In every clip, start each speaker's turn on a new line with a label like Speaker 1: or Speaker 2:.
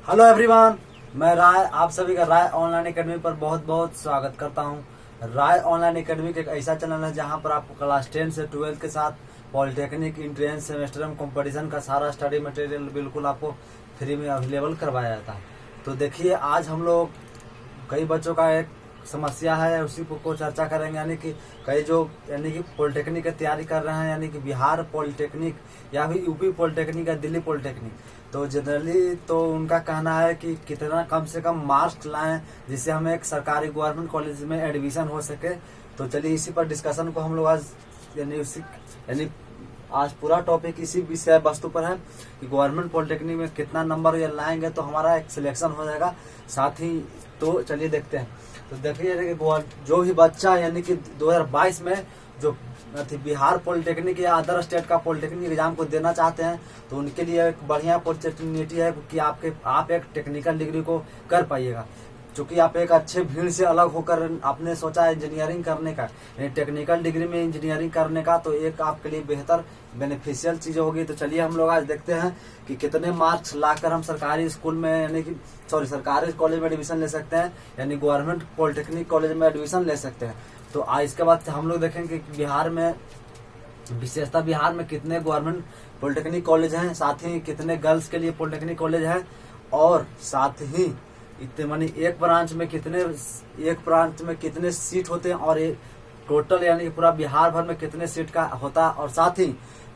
Speaker 1: Hello everyone, मैं राय आप सभी का राय ऑनलाइन एकेडमी पर बहुत बहुत स्वागत करता हूं। राय ऑनलाइन एकेडमी एक ऐसा चैनल है जहां पर आपको क्लास 10 से 12 के साथ polytechnic, entrance, semester and competition का सारा स्टडी मटेरियल बिल्कुल आपको फ्री में अवेलेबल करवाया जाता है। तो देखिए, आज हम लोग कई बच्चों का एक समस्या है, उसी को चर्चा करेंगे। यानी कि कई जो कि पॉलिटेक्निक की तैयारी कर रहे हैं, यानी कि बिहार पॉलिटेक्निक या फिर यूपी पॉलिटेक्निक या दिल्ली पॉलिटेक्निक, तो जनरली तो उनका कहना है कि कितना कम से कम मार्क्स लाएं जिससे हमें एक सरकारी गवर्नमेंट कॉलेज में एडमिशन हो सके। तो चलिए इसी पर डिस्कशन को हम लोग आज यानी आज पूरा टॉपिक इसी विषय वस्तु पर है कि गवर्नमेंट पॉलिटेक्निक में कितना नंबर ये लाएंगे तो हमारा एक सिलेक्शन हो जाएगा। साथ ही तो चलिए देखते हैं। तो देखिए, जो भी बच्चा यानी कि 2022 में जो बिहार पॉलिटेक्निक या अदर स्टेट का पॉलिटेक्निक एग्जाम को देना चाहते हैं तो उनके लिए एक बढ़िया अपॉर्चुनिटी है कि आप एक टेक्निकल डिग्री को कर पाइएगा। क्योंकि आप एक अच्छे भीड़ से अलग होकर आपने सोचा है इंजीनियरिंग करने का, टेक्निकल डिग्री में इंजीनियरिंग करने का, तो एक आपके लिए बेहतर बेनिफिशियल चीज होगी। तो चलिए हम लोग आज देखते हैं कि कितने मार्क्स लाकर हम सरकारी स्कूल में सरकारी कॉलेज में एडमिशन ले सकते हैं, यानी गवर्नमेंट पॉलिटेक्निक कॉलेज में एडमिशन ले सकते हैं। तो आज इसके बाद हम लोग देखेंगे कि बिहार में विशेषता बिहार में कितने गवर्नमेंट पॉलिटेक्निक कॉलेज हैं, साथ ही कितने गर्ल्स के लिए पॉलिटेक्निक कॉलेज है, और साथ ही इतने मानी एक ब्रांच में कितने सीट होते हैं, और टोटल यानी कि पूरा बिहार भर में कितने सीट का होता है, और साथ ही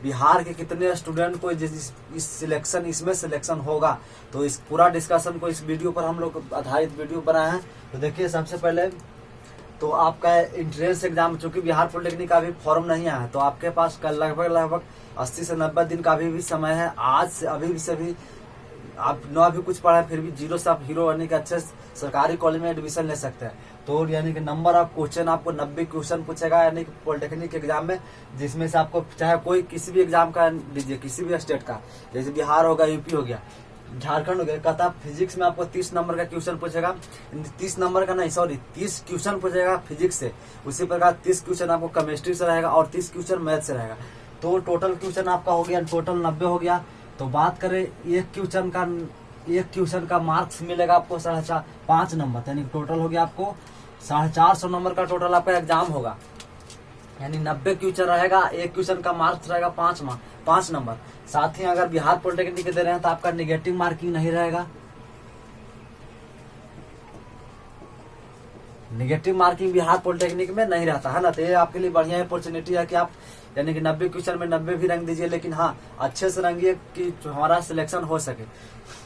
Speaker 1: बिहार के कितने स्टूडेंट को इसमें सिलेक्शन होगा। तो इस पूरा डिस्कशन को इस वीडियो पर हम लोग आधारित वीडियो बनाए हैं। तो देखिए, सबसे पहले तो आपका इंट्रेंस एग्जाम, चूंकि बिहार पॉलिटेक्निक का अभी फॉर्म नहीं आया है, तो आपके पास कल लगभग 80 से 90 दिन का अभी भी समय है। आज से अभी से भी आप न भी कुछ पढ़ा फिर भी जीरो से आप हीरो बनने के अच्छे सरकारी कॉलेज में एडमिशन ले सकते हैं। तो यानी कि नंबर ऑफ क्वेश्चन आपको 90 क्वेश्चन पूछेगा, यानी कि पॉलिटेक्निक एग्जाम में, जिसमें से आपको चाहे कोई किसी भी एग्जाम का लीजिए, किसी भी स्टेट का, जैसे बिहार हो गया, यूपी हो गया, झारखंड हो गया, कहता फिजिक्स में आपको 30 नंबर का क्वेश्चन पूछेगा। 30 नंबर का नहीं, 30 क्वेश्चन पूछेगा फिजिक्स से। उसी प्रकार 30 क्वेश्चन आपको केमिस्ट्री से रहेगा और 30 क्वेश्चन मैथ से रहेगा। तो टोटल क्वेश्चन आपका हो गया, टोटल 90 हो गया। तो बात करें एक क्वेश्चन का मार्क्स मिलेगा आपको 5.5 नंबर, यानी टोटल हो गया आपको 450 नंबर का टोटल आपका एग्जाम होगा। यानी 90 क्वेश्चन रहेगा, एक क्वेश्चन का मार्क्स रहेगा 5 नंबर। साथ ही अगर बिहार पॉलिटेक्निक के दे रहे हैं तो आपका निगेटिव मार्किंग नहीं रहेगा। निगेटिव मार्किंग बिहार पॉलिटेक्निक में नहीं रहता है ना। तो ये आपके लिए बढ़िया अपॉर्चुनिटी है कि आप यानी कि 90 क्वेश्चन में 90 भी रंग दीजिए, लेकिन हाँ अच्छे से रंगिए कि हमारा सिलेक्शन हो सके।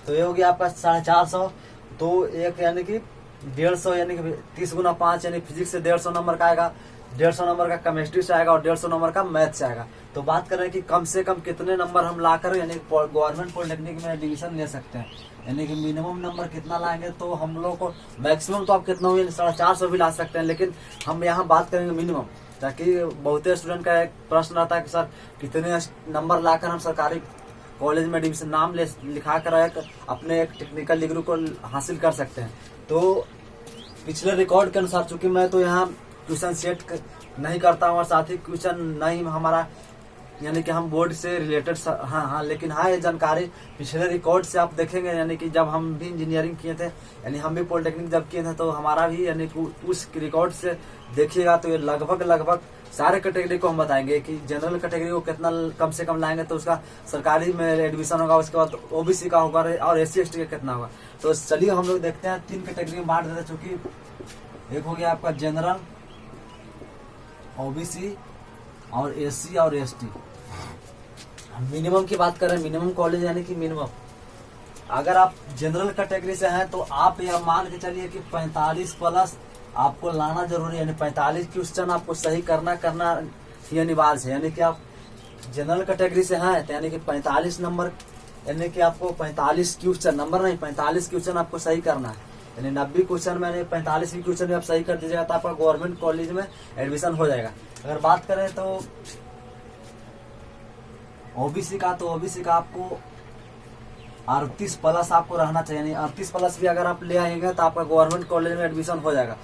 Speaker 1: तो ये हो गया आपका 450। तो एक यानी कि 150, यानी कि 30 गुना 5, यानी फिजिक्स से 150 नंबर का आएगा, 150 नंबर का केमिस्ट्री से आएगा और 150 नंबर का मैथ से आएगा। तो बात करें कि कम से कम कितने नंबर हम लाकर यानी गवर्नमेंट पॉलिटेक्निक में एडमिशन ले सकते हैं, यानी कि मिनिमम नंबर कितना लाएंगे। तो हम लोग को मैक्सिमम तो आप कितना हुए 450 भी ला सकते हैं, लेकिन हम यहाँ बात करेंगे मिनिमम, ताकि बहुत स्टूडेंट का एक प्रश्न आता है कि सर कितने नंबर लाकर हम सरकारी कॉलेज में एडमिशन नाम लिखा कर अपने एक टेक्निकल डिग्री को हासिल कर सकते हैं। तो पिछले रिकॉर्ड के अनुसार, चूंकि मैं तो यहाँ क्वेश्चन सेट नहीं करता हूँ और साथ ही क्वेश्चन नहीं हमारा यानी कि हम बोर्ड से रिलेटेड, हाँ, लेकिन हाँ ये जानकारी पिछले रिकॉर्ड से आप देखेंगे। यानी कि जब हम भी इंजीनियरिंग किए थे, यानी हम भी पॉलिटेक्निक जब किए थे, तो हमारा भी यानी कि उस रिकॉर्ड से देखिएगा तो ये लगभग सारे कैटेगरी को हम बताएंगे कि जनरल कैटेगरी को कितना कम से कम लाएंगे तो उसका सरकारी में एडमिशन होगा, उसके बाद ओबीसी का होगा और SC ST का कितना होगा। तो चलिए हम लोग देखते हैं, 3 कैटेगरी में बांट देते हैं। चूंकि एक हो गया आपका जनरल, OBC और SC और ST। मिनिमम की बात करें, मिनिमम कॉलेज यानी कि मिनिमम अगर आप जनरल कैटेगरी से हैं तो आप यह मान के चलिए कि 45 प्लस आपको लाना जरूरी है, यानी 45 क्वेश्चन आपको सही करना ही अनिवार्य है। यानी कि आप जनरल कैटेगरी से हैं तो यानी कि 45 नंबर, यानी कि आपको 45 क्वेश्चन, नंबर नहीं 45 क्वेश्चन आपको सही करना है। यानी 90 क्वेश्चन में 45 क्वेश्चन आप सही कर दीजिएगा तो आपका गवर्नमेंट कॉलेज में एडमिशन हो जाएगा। अगर बात करें तो ओबीसी का, तो ओबीसी का आपको 38 प्लस आपको रहना चाहिए। यानी 38 प्लस भी अगर आप ले आएंगे तो आपका गवर्नमेंट कॉलेज में एडमिशन हो जाएगा।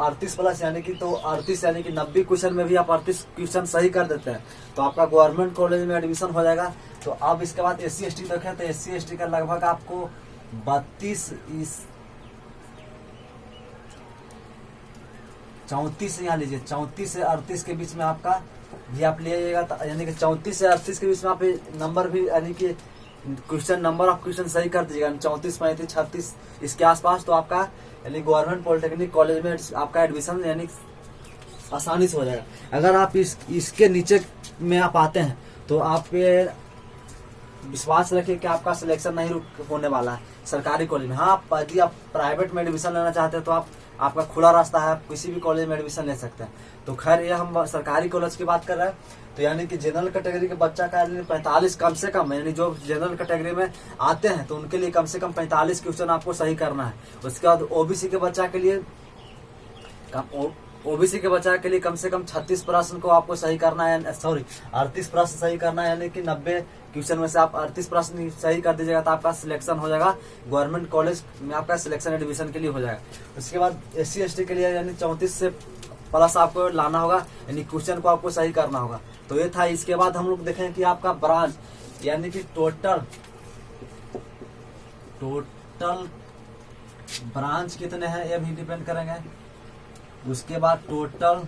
Speaker 1: 38 प्लस यानी कि 38 यानी कि 90 क्वेश्चन में भी आप 38 क्वेश्चन सही कर देते हैं तो आपका गवर्नमेंट कॉलेज में एडमिशन हो जाएगा। तो अब इसके बाद SC ST देखें तो SC ST का लगभग आपको 32 इस 34 यहाँ लीजिए, 34 से 38 के बीच में आपका ये आप ले आइएगा, यानी कि 34 से 38 के बीच में आप नंबर भी यानी कि क्वेश्चन नंबर ऑफ क्वेश्चन सही कर दीजिएगा, 34 35 36 इसके आसपास, तो आपका यानी गवर्नमेंट पॉलिटेक्निक कॉलेज में आपका एडमिशन यानी आसानी से हो जाएगा। अगर आप इसके नीचे में आप आते हैं तो आप पे विश्वास रखिए कि आपका सिलेक्शन नहीं होने वाला है सरकारी कॉलेज में। हाँ, यदि आप प्राइवेट में एडमिशन लेना चाहते हैं तो आपका खुला रास्ता है, आप किसी भी कॉलेज में एडमिशन ले सकते हैं। तो खैर ये हम सरकारी कॉलेज की बात कर रहे हैं, तो यानी कि जनरल कैटेगरी के बच्चा का 45 कम से कम, यानी जो जनरल कैटेगरी में आते हैं तो उनके लिए कम से कम 45 क्वेश्चन आपको सही करना है। उसके बाद ओबीसी के बच्चा के लिए कम से कम 36 प्रश्न को आपको सही करना है, सॉरी 38 प्रश्न सही करना है, यानी कि 90 क्वेश्चन में से आप 38 प्रश्न सही कर दीजिएगा तो आपका सिलेक्शन हो जाएगा, गवर्नमेंट कॉलेज में आपका सिलेक्शन एडमिशन के लिए हो जाएगा। उसके बाद SC ST के लिए यानी 34 से प्लस आपको लाना होगा, यानी क्वेश्चन को आपको सही करना होगा। तो ये था। इसके बाद हम लोग देखें कि आपका ब्रांच यानी कि टोटल ब्रांच कितने हैं ये भी डिपेंड करेंगे। उसके बाद टोटल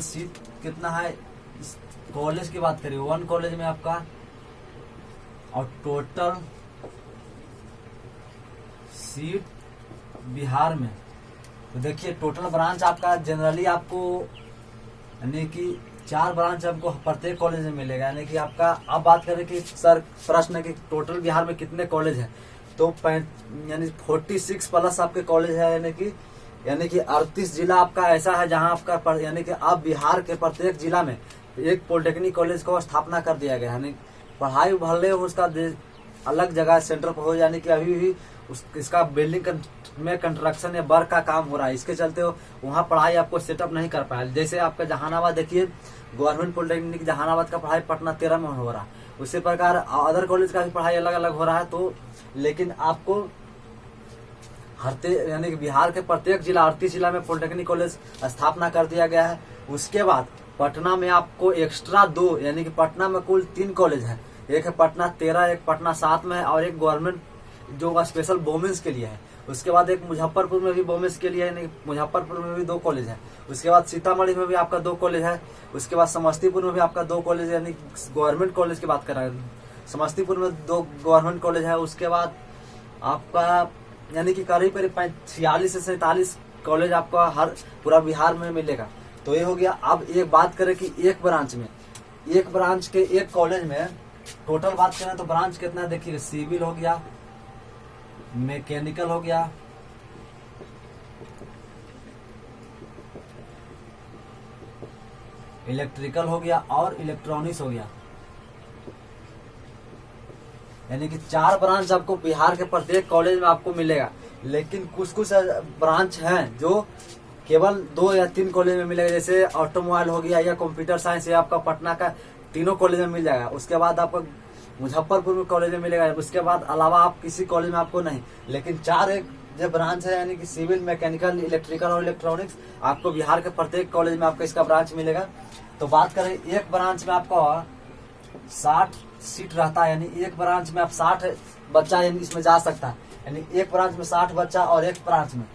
Speaker 1: सीट कितना है, कॉलेज की बात करिए 1 कॉलेज में आपका, और टोटल सीट बिहार में। तो देखिए टोटल ब्रांच आपका जनरली आपको यानी कि 4 ब्रांच आपको प्रत्येक कॉलेज में मिलेगा, यानी कि आपका। अब बात करें कि सर प्रश्न है कि टोटल बिहार में कितने कॉलेज हैं, तो यानी 46 प्लस आपके कॉलेज है, यानी कि 38 जिला आपका ऐसा है जहां आपका यानी कि अब बिहार के प्रत्येक जिला में एक पॉलिटेक्निक कॉलेज को स्थापना कर दिया गया है। यानी पढ़ाई भले उसका अलग जगह सेंटर पर हो, यानी कि अभी भी इसका बिल्डिंग में कंस्ट्रक्शन या वर्क का काम हो रहा है, इसके चलते वहाँ पढ़ाई आपको सेटअप नहीं कर पाया। जैसे आपका जहानाबाद देखिए, गवर्नमेंट पॉलिटेक्निक जहानाबाद का पढ़ाई पटना 13 में हो रहा है, उसी प्रकार अदर कॉलेज का भी पढ़ाई अलग अलग हो रहा है। तो लेकिन आपको यानी कि बिहार के प्रत्येक जिला 38 जिला में पॉलिटेक्निक कॉलेज स्थापना कर दिया गया है। उसके बाद पटना में आपको एक्स्ट्रा 2, यानी कि पटना में कुल 3 कॉलेज है, एक है पटना 13, एक पटना 7 में है, और एक गवर्नमेंट जो स्पेशल वोमेन्स के लिए है। उसके बाद एक मुजफ्फरपुर में भी वोमेन्स के लिए, यानी मुजफ्फरपुर में भी 2 कॉलेज है। उसके बाद सीतामढ़ी में भी आपका 2 कॉलेज है। उसके बाद समस्तीपुर में भी आपका 2 कॉलेज है, यानी गवर्नमेंट कॉलेज की बात कर रहे हैं, समस्तीपुर में 2 गवर्नमेंट कॉलेज है। उसके बाद आपका यानी कि करीब 46 से 47 कॉलेज आपका हर पूरा बिहार में मिलेगा। तो ये हो गया। अब एक बात करें कि एक ब्रांच के एक कॉलेज में टोटल बात करें तो ब्रांच कितना, देखिए सिविल हो गया, मैकेनिकल हो गया, इलेक्ट्रिकल हो गया, और इलेक्ट्रॉनिक्स हो गया। यानी कि 4 ब्रांच आपको बिहार के प्रत्येक कॉलेज में आपको मिलेगा। लेकिन कुछ ब्रांच हैं जो केवल 2 या 3 कॉलेज में मिलेगा, जैसे ऑटोमोबाइल हो गया या कंप्यूटर साइंस, या आपका पटना का 3 कॉलेज में मिल जाएगा। उसके बाद आपको मुजफ्फरपुर में कॉलेज में मिलेगा। उसके बाद अलावा आप किसी कॉलेज में आपको नहीं। लेकिन 4 एक जो ब्रांच है, यानी कि सिविल, मैकेनिकल, इलेक्ट्रिकल और इलेक्ट्रॉनिक्स, आपको बिहार के प्रत्येक कॉलेज में आपको इसका ब्रांच मिलेगा। तो बात करें एक ब्रांच में आपको 60 सीट रहता है, यानी एक ब्रांच में आप 60 बच्चा इसमें जा सकता है, यानी एक ब्रांच में 60 बच्चा, और एक ब्रांच में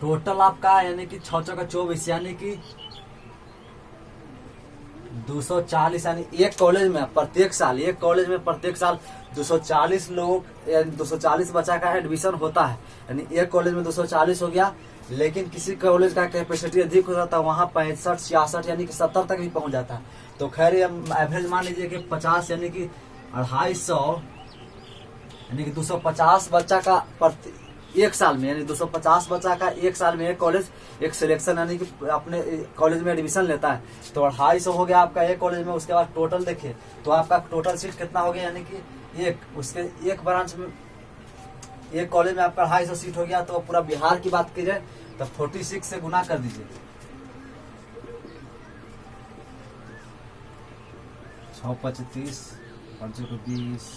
Speaker 1: टोटल आपका यानी कि 6 का 24, यानी कि 240, यानी एक कॉलेज में प्रत्येक साल 240 लोग, 240 बच्चा का एडमिशन होता है, यानी एक कॉलेज में 240 हो गया। लेकिन किसी कॉलेज का कैपेसिटी अधिक हो जाता है, वहाँ 65 66 यानी कि 70 तक भी पहुंच जाता है। तो खैर ये एवरेज मान लीजिए कि 50 यानी कि 250 यानी कि 250 बच्चा का एक साल में, यानी 250 बच्चा का एक साल में एक कॉलेज एक सिलेक्शन यानी कि अपने कॉलेज में एडमिशन लेता है। तो 250 हो गया आपका एक कॉलेज में। उसके बाद टोटल देखिए तो आपका टोटल सीट कितना हो गया, यानी कि एक ब्रांच में एक कॉलेज में आपका 250 सीट हो गया। तो पूरा बिहार की बात की जाए तो 46 से गुना कर दीजिए, 6 25 5 20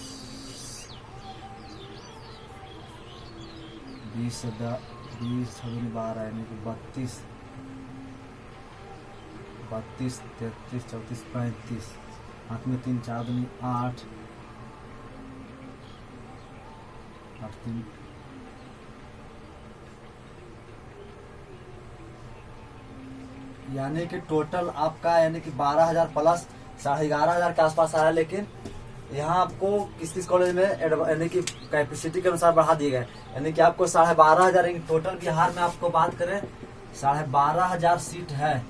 Speaker 1: 12 यानी कि 32 32, 33, 34, 35, हाथ में 3 4 दूनी 8, 8 3, यानी कि टोटल आपका यानी कि 12,000 प्लस 11,500 के आसपास आया। लेकिन यहाँ आपको किस कॉलेज में यानी कि कैपेसिटी के अनुसार बढ़ा दिए गए, यानी कि आपको 12,500 टोटल बिहार में आपको बात करें 12,500 सीट है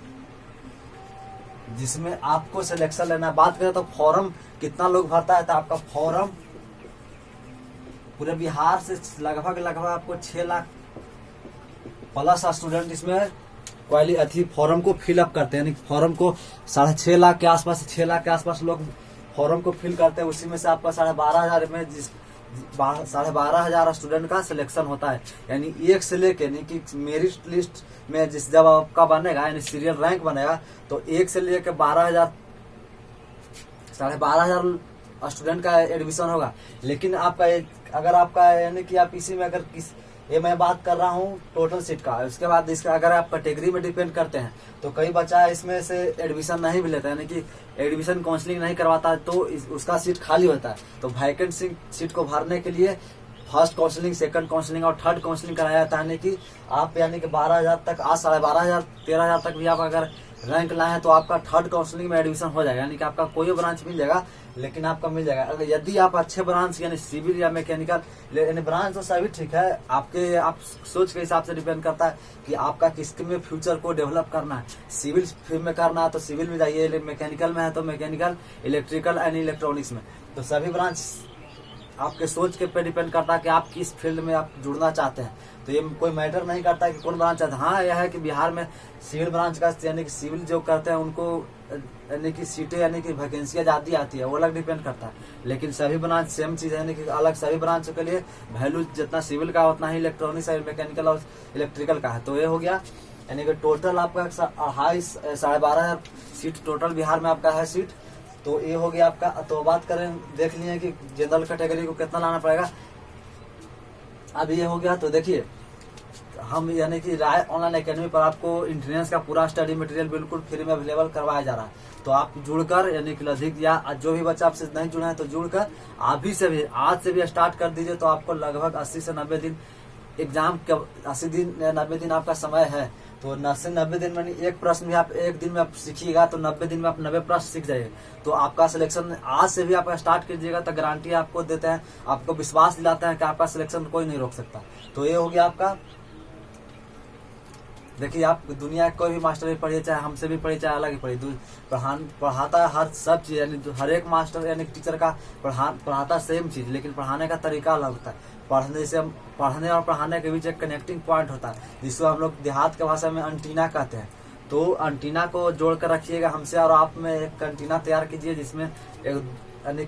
Speaker 1: जिसमें आपको सिलेक्शन लेना है। बात करें तो फॉर्म कितना लोग भरता है, तो आपका फॉर्म पूरे बिहार से लगभग आपको 6 लाख प्लस स्टूडेंट इसमें फॉर्म को फिलअप करते हैं, यानी फॉर्म को 6.5 लाख के आसपास 6 लाख के आसपास लोग फॉर्म को फिल करते हैं। उसी में से आपका 12,500 में 12,500 स्टूडेंट का सिलेक्शन होता है। यानी एक से लेके यानी कि मेरिट लिस्ट में जब आपका बनेगा यानी सीरियल रैंक बनेगा तो 1 से लेके 12,500 स्टूडेंट का एडमिशन होगा। लेकिन आपका अगर आपका यानी कि आप इसी में अगर ये मैं बात कर रहा हूँ टोटल सीट का, उसके बाद इसका अगर आप कैटेगरी में डिपेंड करते हैं तो कई बच्चा इसमें से एडमिशन नहीं भी लेता, यानी कि एडमिशन काउंसलिंग नहीं करवाता है तो उसका सीट खाली होता है। तो वैकेंट सीट को भरने के लिए फर्स्ट काउंसलिंग, सेकंड काउंसलिंग और थर्ड काउंसलिंग कराया जाता है। यानी कि आप यानी कि 12,000 तक आज 12,500 13,000 तक भी आप अगर रैंक लाए हैं तो आपका थर्ड काउंसलिंग में एडमिशन हो जाएगा, यानी कि आपका कोई ब्रांच मिल जाएगा लेकिन आपका मिल जाएगा। अगर यदि आप अच्छे ब्रांच यानी सिविल या मैकेनिकल यानी ब्रांच तो सभी ठीक है, आपके आप सोच के हिसाब से डिपेंड करता है कि आपका किसके में फ्यूचर को डेवलप करना है। सिविल फील्ड में करना है तो सिविल में जाइए, मैकेनिकल में है तो मैकेनिकल, इलेक्ट्रिकल एंड इलेक्ट्रॉनिक्स में, तो सभी ब्रांच आपके सोच के पे डिपेंड करता है कि आप किस फील्ड में आप जुड़ना चाहते हैं। तो ये कोई मैटर नहीं करता कि कौन ब्रांच चाहते हैं। हाँ यह है कि बिहार में सिविल ब्रांच का यानी कि सिविल जो करते हैं उनको यानी कि सीटें यानी कि वैकेंसियां ज्यादा आती है, वो अलग डिपेंड करता है। लेकिन सभी ब्रांच सेम चीज है, यानी कि अलग सभी ब्रांच के लिए वैल्यू जितना सिविल का उतना ही इलेक्ट्रॉनिक्स और मैकेनिकल और इलेक्ट्रिकल का है। तो ये हो गया यानी कि टोटल आपका 12,500 सीट टोटल बिहार में आपका है सीट। तो ये हो गया आपका। तो बात करें देख लिए कि जनरल कैटेगरी को कितना लाना पड़ेगा, अब ये हो गया। तो देखिए हम यानी कि राय ऑनलाइन एकेडमी पर आपको इंट्रेंस का पूरा स्टडी मटेरियल बिल्कुल फ्री में अवेलेबल करवाया जा रहा है। तो आप जुड़कर यानी कि अधिक या जो भी बच्चा आपसे नहीं जुड़ा है तो जुड़कर अभी से भी आज से भी स्टार्ट कर दीजिए। तो आपको लगभग 80 से 90 दिन एग्जाम 80 दिन या 90 दिन आपका समय है। तो 90 दिन में एक प्रश्न भी आप एक दिन में आप सीखिएगा तो 90 दिन में आप 90 प्रश्न सीख जाइए। तो आपका सिलेक्शन आज से भी आप स्टार्ट कीजिएगा तो गारंटी आपको देते हैं, आपको विश्वास दिलाते हैं कि आपका सिलेक्शन कोई नहीं रोक सकता। तो ये हो गया आपका। देखिए आप दुनिया कोई भी मास्टर भी पढ़िए, चाहे हमसे भी पढ़िए चाहे अलग ही पढ़िए, पढ़ाता है हर सब चीज, यानी हर एक मास्टर यानी टीचर का पढ़ाता सेम चीज, लेकिन पढ़ाने का तरीका अलग होता है। पढ़ने और पढ़ाने के बीच एक कनेक्टिंग पॉइंट होता है जिसको हम लोग देहात के भाषा में एंटीना कहते हैं। तो एंटीना को जोड़ कर रखिएगा हमसे और आप में एक एंटीना तैयार कीजिए जिसमें यानी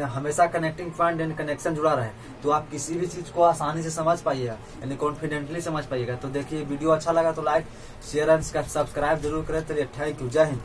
Speaker 1: हमेशा कनेक्टिंग पॉइंट यानी कनेक्शन जुड़ा रहे, तो आप किसी भी चीज को आसानी से समझ पाइएगा, यानी कॉन्फिडेंटली समझ पाइएगा। तो देखिए वीडियो अच्छा लगा तो लाइक शेयर एंड सब्सक्राइब जरूर करें। चलिए थैंक यू, जय हिंद।